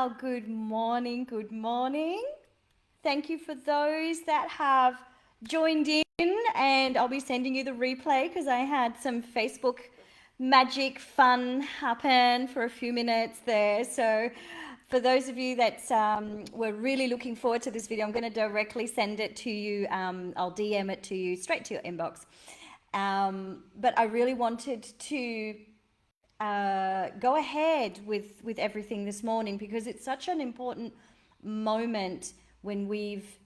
Good morning. Good morning. Thank you for those that have joined in, and I'll be sending you the replay because I had some Facebook magic fun happen for a few minutes there. So, for those of you that were really looking forward to this video, I'm going to directly send it to you. I'll DM it to you straight to your inbox. But I really wanted to go ahead with everything this morning because it's such an important moment when we've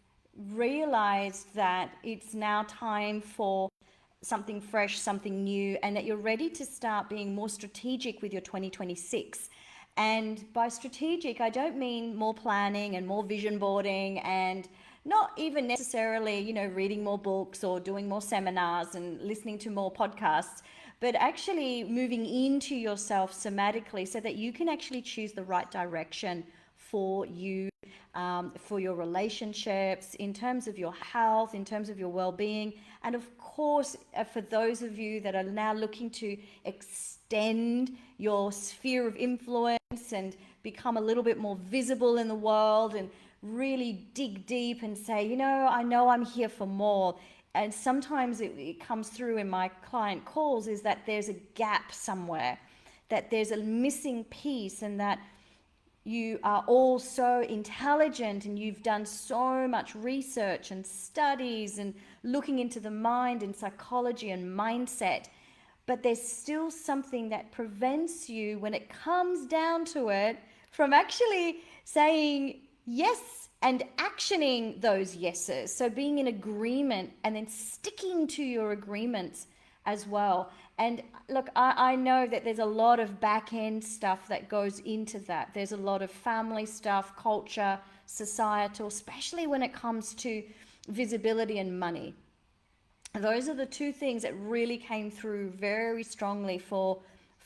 realized that it's now time for something fresh, something new, and that you're ready to start being more strategic with your 2026. And by strategic, I don't mean more planning and more vision boarding and not even necessarily, reading more books or doing more seminars and listening to more podcasts, but actually moving into yourself somatically so that you can actually choose the right direction for you, for your relationships, in terms of your health, in terms of your well-being, and of course, for those of you that are now looking to extend your sphere of influence and become a little bit more visible in the world and really dig deep and say, I know I'm here for more. And sometimes it comes through in my client calls is that there's a gap somewhere, that there's a missing piece, and that you are all so intelligent and you've done so much research and studies and looking into the mind and psychology and mindset, but there's still something that prevents you, when it comes down to it, from actually saying yes and actioning those yeses. So being in agreement and then sticking to your agreements as well. And look, I know that there's a lot of back end stuff that goes into that. There's a lot of family stuff, culture, societal, especially when it comes to visibility and money. Those are the two things that really came through very strongly for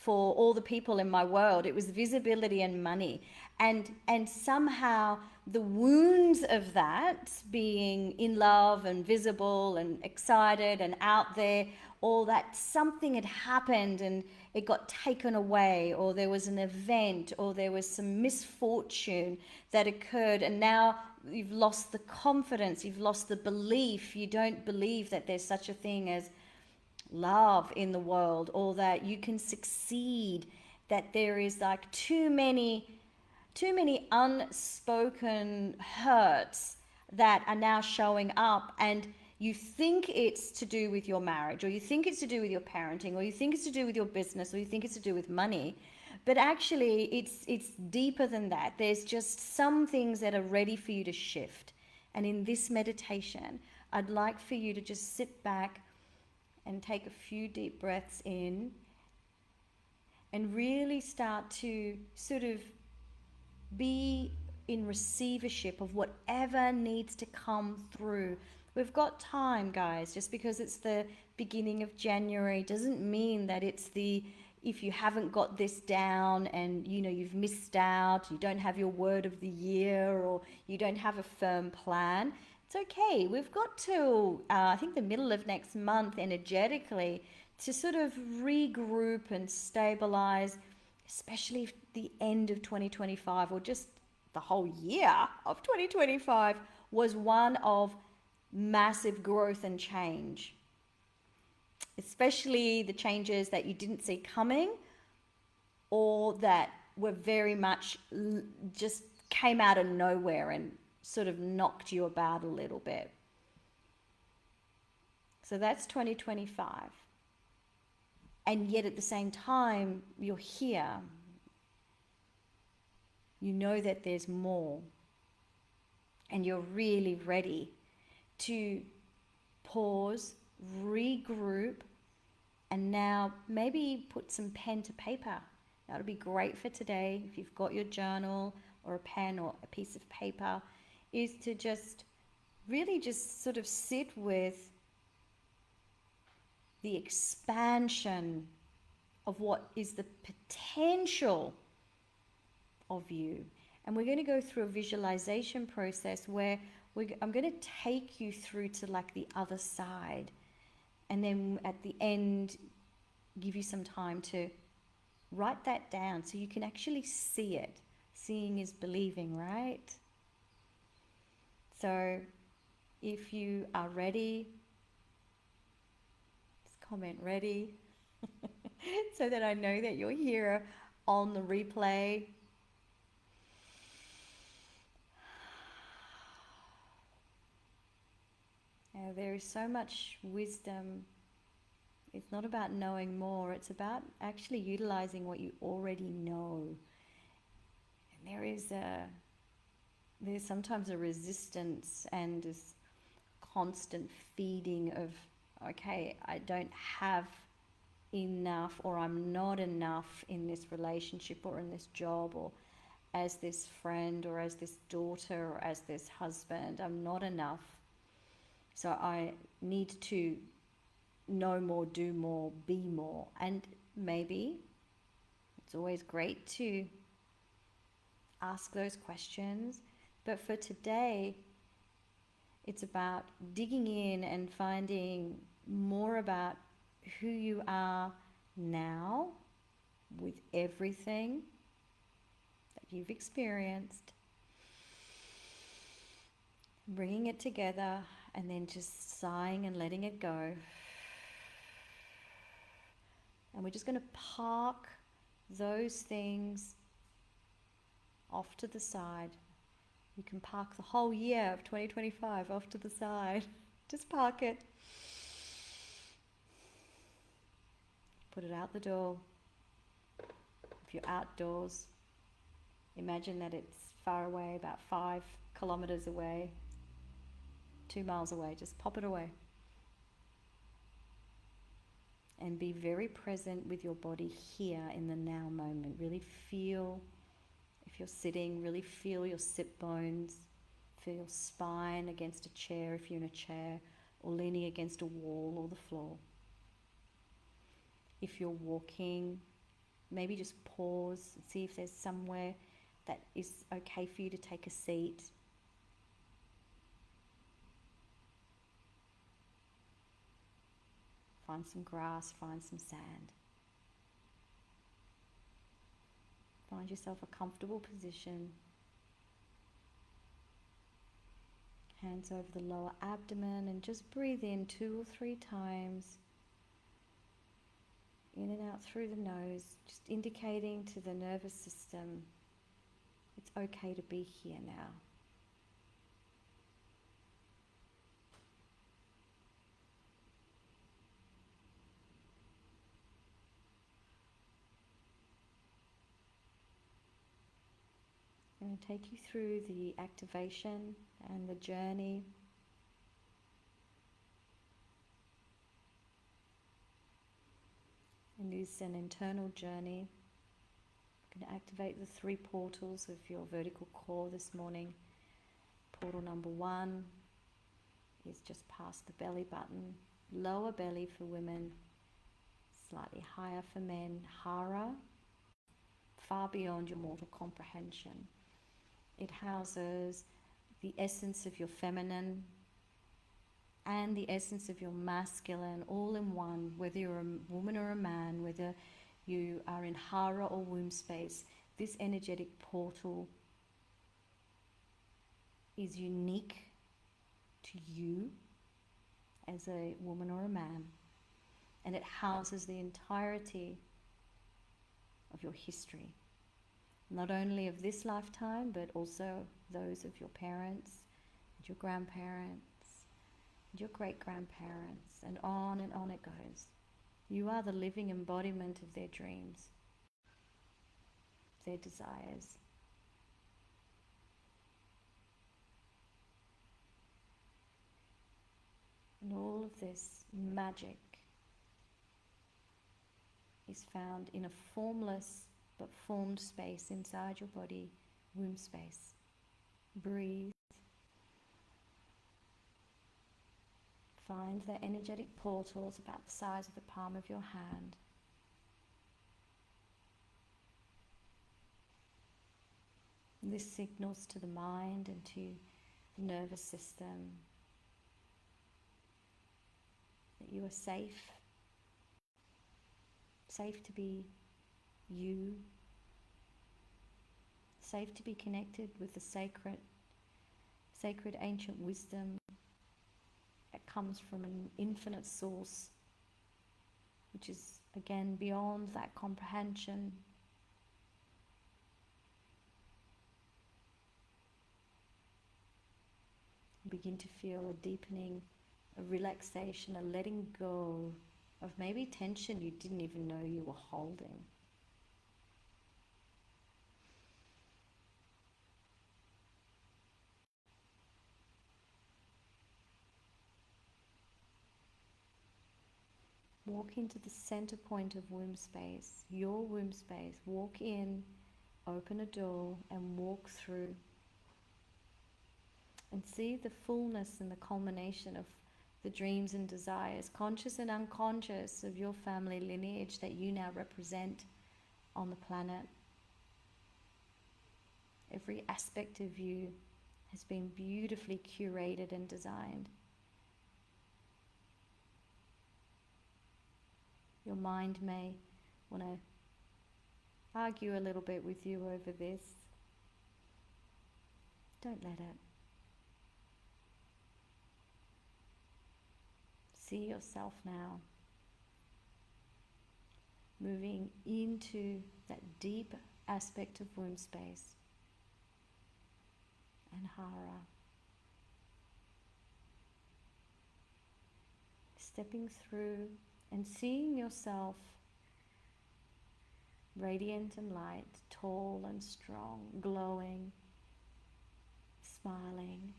all the people in my world. It was visibility and money. And somehow the wounds of that, being in love and visible and excited and out there, all that, something had happened and it got taken away, or there was an event, or there was some misfortune that occurred, and now you've lost the confidence, you've lost the belief, you don't believe that there's such a thing as love in the world, or that you can succeed, that there is like too many unspoken hurts that are now showing up, and you think it's to do with your marriage, or you think it's to do with your parenting, or you think it's to do with your business, or you think it's to do with money, but actually it's deeper than that. There's just some things that are ready for you to shift. And in this meditation, I'd like for you to just sit back and take a few deep breaths in and really start to sort of be in receivership of whatever needs to come through. We've got time, guys. Just because it's the beginning of January doesn't mean that it's if you haven't got this down and you've missed out, you don't have your word of the year, or you don't have a firm plan. It's okay. We've got till I think the middle of next month energetically to sort of regroup and stabilize, especially if the end of 2025, or just the whole year of 2025 was one of massive growth and change, especially the changes that you didn't see coming, or that were very much just came out of nowhere and sort of knocked you about a little bit. So that's 2025. And yet at the same time, you're here. You know that there's more. And you're really ready to pause, regroup, and now maybe put some pen to paper. That would be great for today. If you've got your journal or a pen or a piece of paper, is to just really just sort of sit with the expansion of what is the potential of you. And we're going to go through a visualization process where I'm going to take you through to like the other side, and then at the end give you some time to write that down so you can actually see it, Seeing is believing, right? So if you are ready, just comment ready so that I know that you're here on the replay. There is so much wisdom. It's not about knowing more, it's about actually utilizing what you already know. And there's sometimes a resistance and this constant feeding of, okay, I don't have enough, or I'm not enough in this relationship or in this job or as this friend or as this daughter or as this husband. I'm not enough. So I need to know more, do more, be more. And maybe it's always great to ask those questions. But for today, it's about digging in and finding more about who you are now with everything that you've experienced, bringing it together, and then just sighing and letting it go. And we're just going to park those things off to the side. You can park the whole year of 2025 off to the side. Just park it. Put it out the door. If you're outdoors, imagine that it's far away, about 5 kilometers away, 2 miles away. Just pop it away. And be very present with your body here in the now moment. Really feel, if you're sitting, really feel your sit bones. Feel your spine against a chair if you're in a chair, or leaning against a wall or the floor. If you're walking, maybe just pause and see if there's somewhere that is okay for you to take a seat. Find some grass, find some sand. Find yourself a comfortable position. Hands over the lower abdomen, and just breathe in 2 or 3 times. In and out through the nose, just indicating to the nervous system it's okay to be here now. I'm going to take you through the activation and the journey. And it's an internal journey. I'm going to activate the 3 portals of your vertical core this morning. Portal number 1 is just past the belly button, lower belly for women, slightly higher for men. Hara, far beyond your mortal comprehension. It houses the essence of your feminine and the essence of your masculine all in one, whether you're a woman or a man, whether you are in Hara or womb space. This energetic portal is unique to you as a woman or a man, and it houses the entirety of your history, not only of this lifetime but also those of your parents and your grandparents and your great-grandparents, and on it goes. You are the living embodiment of their dreams, their desires. And all of this magic is found in a formless but formed space inside your body, womb space. Breathe. Find the energetic portals about the size of the palm of your hand. This signals to the mind and to the nervous system that you are safe to be you, safe to be connected with the sacred ancient wisdom that comes from an infinite source, which is again beyond that comprehension. Begin to feel a deepening, a relaxation, a letting go of maybe tension you didn't even know you were holding. Walk into the center point of womb space, your womb space. Walk in, open a door, and walk through. And see the fullness and the culmination of the dreams and desires, conscious and unconscious, of your family lineage that you now represent on the planet. Every aspect of you has been beautifully curated and designed. Your mind may want to argue a little bit with you over this. Don't let it. See yourself now moving into that deep aspect of womb space and hara. Stepping through and seeing yourself radiant and light, tall and strong, glowing, smiling,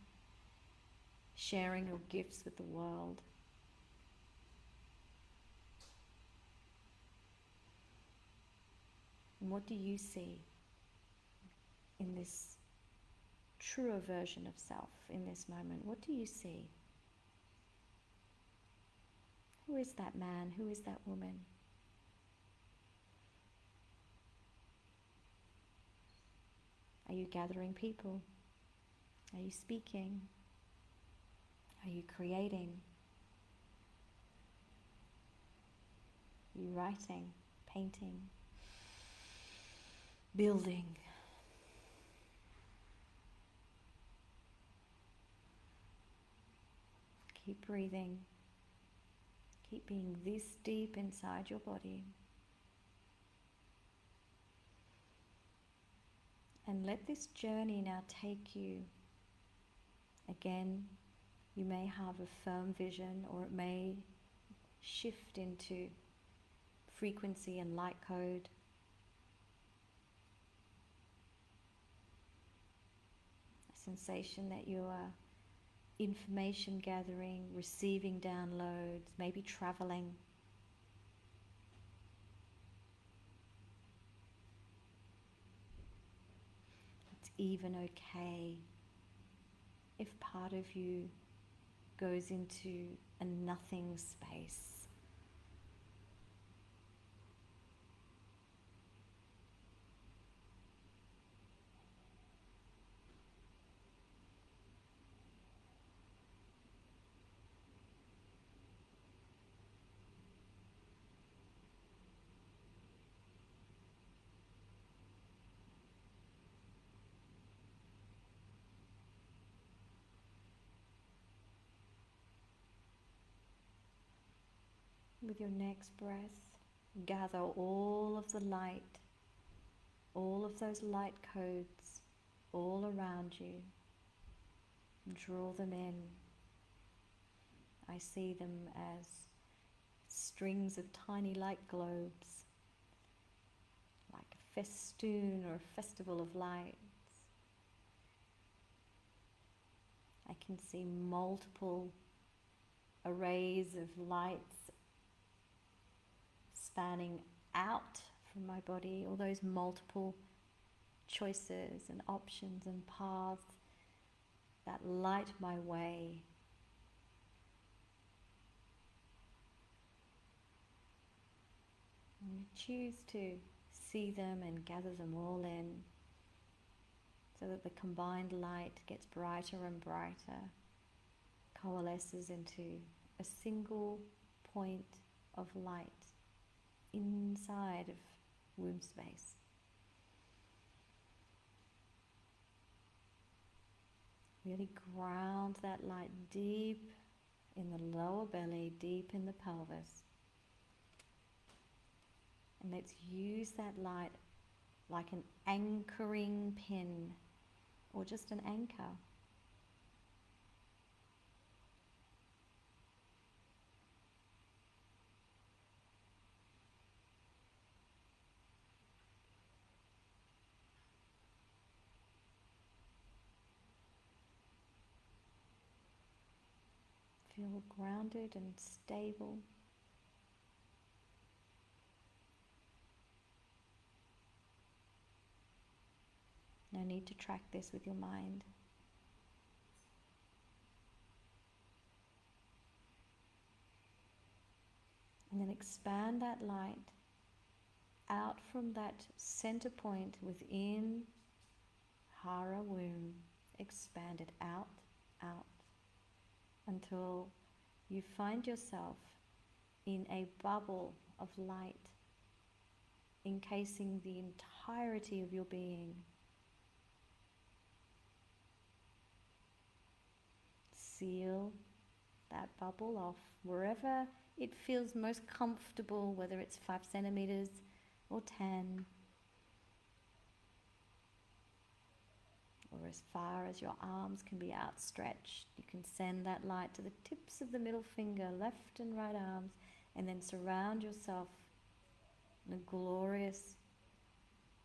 sharing your gifts with the world. And what do you see in this truer version of self in this moment? What do you see? Who is that man? Who is that woman? Are you gathering people? Are you speaking? Are you creating? Are you writing, painting, building? Keep breathing. Keep being this deep inside your body. And let this journey now take you. Again, you may have a firm vision, or it may shift into frequency and light code. A sensation that you are information gathering, receiving downloads, maybe traveling. It's even okay if part of you goes into a nothing space. With your next breath, gather all of the light, all of those light codes all around you. Draw them in. I see them as strings of tiny light globes, like a festoon or a festival of lights. I can see multiple arrays of lights spanning out from my body, all those multiple choices and options and paths that light my way. And choose to see them and gather them all in, so that the combined light gets brighter and brighter, coalesces into a single point of light inside of womb space. Really ground that light deep in the lower belly, deep in the pelvis. And let's use that light like an anchoring pin or just an anchor. Feel grounded and stable. No need to track this with your mind. And then expand that light out from that center point within Hara womb. Expand it out, out, until you find yourself in a bubble of light encasing the entirety of your being. Seal that bubble off wherever it feels most comfortable, whether it's 5 centimeters or 10, or as far as your arms can be outstretched. You can send that light to the tips of the middle finger, left and right arms, and then surround yourself in a glorious,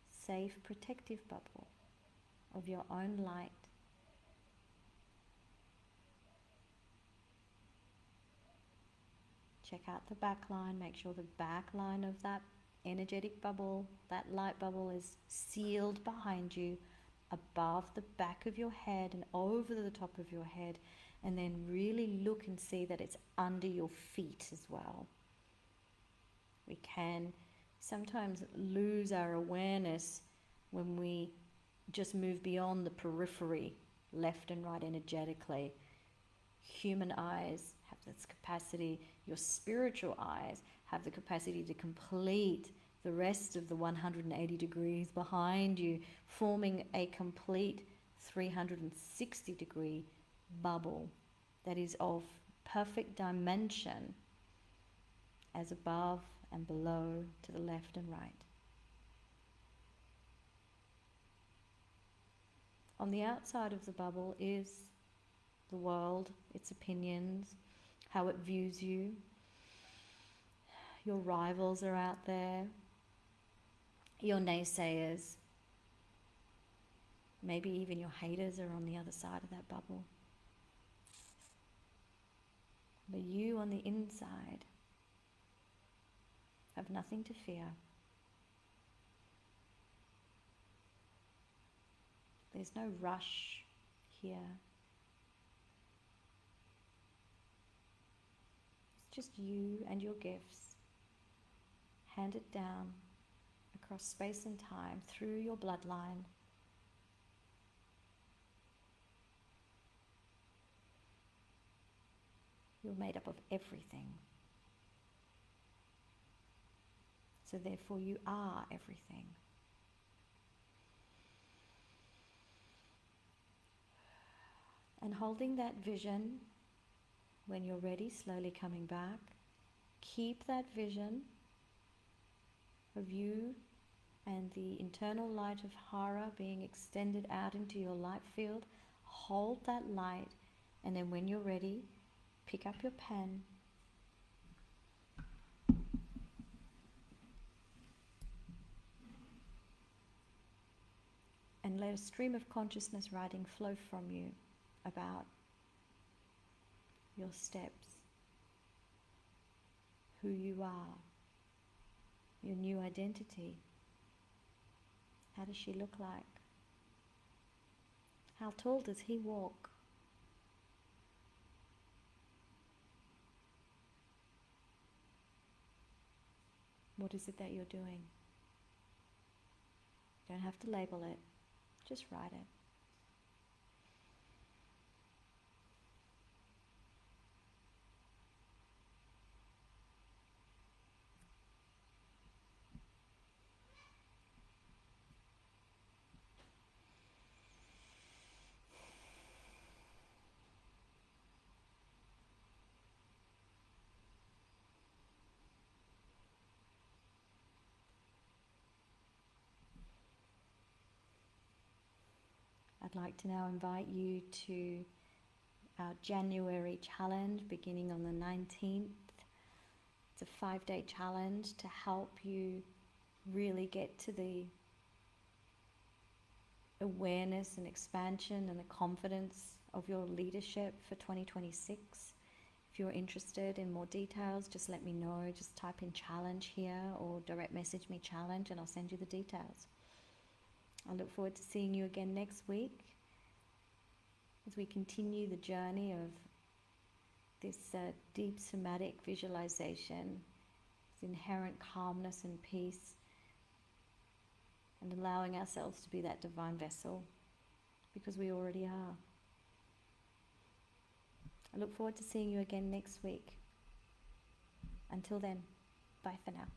safe, protective bubble of your own light. Check out the back line. Make sure the back line of that energetic bubble, that light bubble, is sealed behind you, above the back of your head and over the top of your head. And then really look and see that it's under your feet as well. We can sometimes lose our awareness when we just move beyond the periphery, left and right energetically. Human eyes have this capacity, your spiritual eyes have the capacity to complete the rest of the 180 degrees behind you, forming a complete 360 degree bubble that is of perfect dimension as above and below, to the left and right. On the outside of the bubble is the world, its opinions, how it views you. Your rivals are out there, your naysayers, maybe even your haters are on the other side of that bubble. But you on the inside have nothing to fear. There's no rush here. It's just you and your gifts, handed down across space and time through your bloodline. You're made up of everything. So therefore you are everything. And holding that vision, when you're ready, slowly coming back, keep that vision of you and the internal light of Hara being extended out into your light field. Hold that light, and then when you're ready, pick up your pen and let a stream of consciousness writing flow from you about your steps, who you are, your new identity. How does she look like? How tall does he walk? What is it that you're doing? You don't have to label it, just write it. like to now invite you to our January challenge beginning on the 19th. It's a 5-day challenge to help you really get to the awareness and expansion and the confidence of your leadership for 2026. If you're interested in more details, just let me know. Just type in challenge here or direct message me challenge and I'll send you the details. I look forward to seeing you again next week as we continue the journey of this deep somatic visualization, this inherent calmness and peace, and allowing ourselves to be that divine vessel, because we already are. I look forward to seeing you again next week. Until then, bye for now.